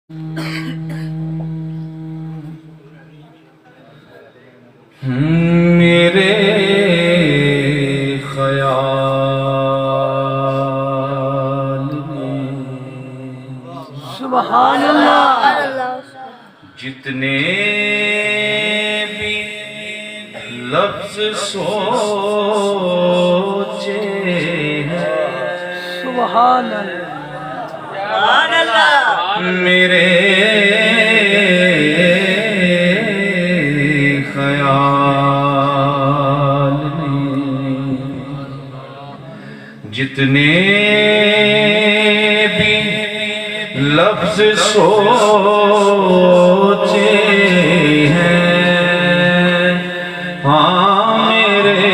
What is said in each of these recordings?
میرے خیال میں سبحان اللہ جتنے بھی لفظ سوچے ہیں سبحان اللہ میرے خیال میں جتنے بھی لفظ سوچے ہیں ہاں میرے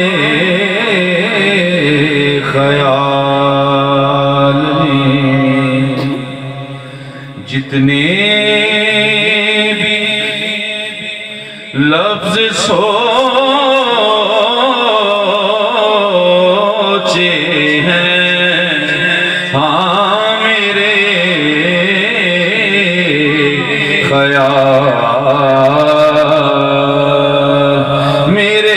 خیال میں جتنے بھی لفظ سوچے ہیں ہاں میرے خیال میرے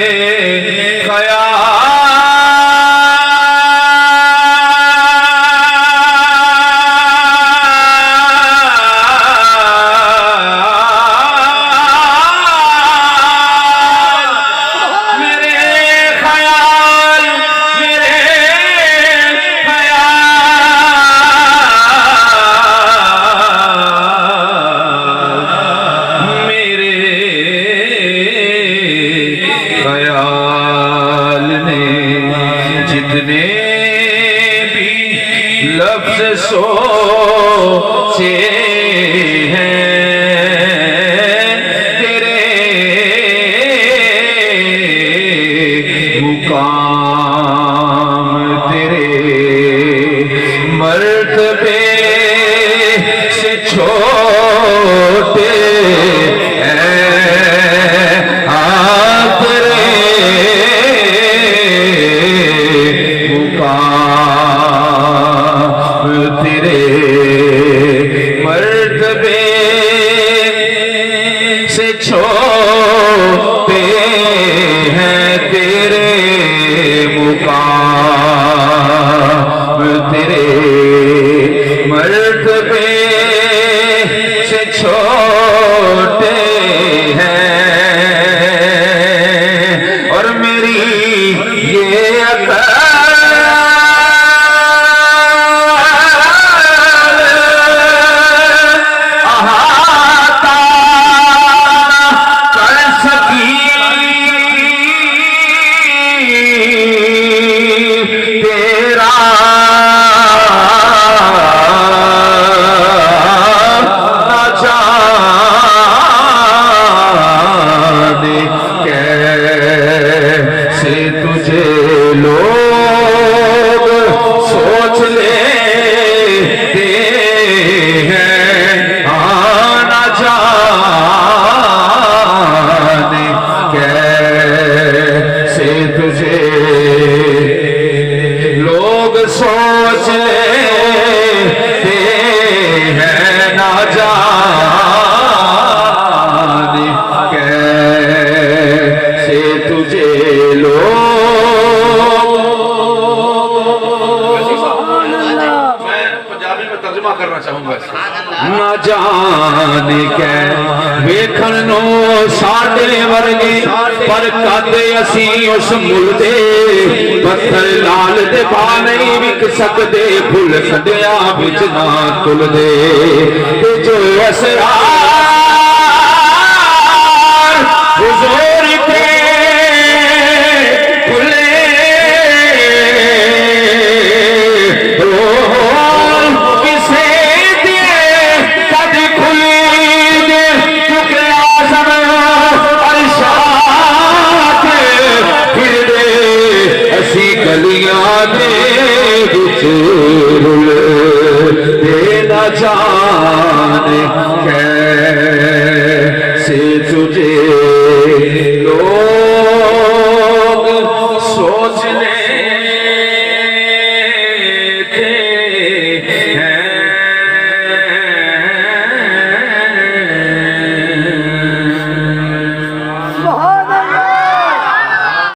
جتنے بھی لفظ سوچے ہیں تیرے مقام تیرے مرتبے سے چھوٹے تیرے مرتبے سے چھوٹے ہیں تیرے مقام تیرے مرتبے سے چھوٹے ہیں اور میری یہ عقل تجھے لوگ سوچ لیتے ہیں آنا جانے کیسے تجھے لوگ سوچ لیتے ہیں نہ جانے کیسے تجھے لوگ نہ جانے کے ویکھن نو ساڈے ورگے پر کدے اسی اس ملدے پتھر لال دے پا نہیں وک سکدے پھل کڈیا وچ نہ تلدے تے جو اسرار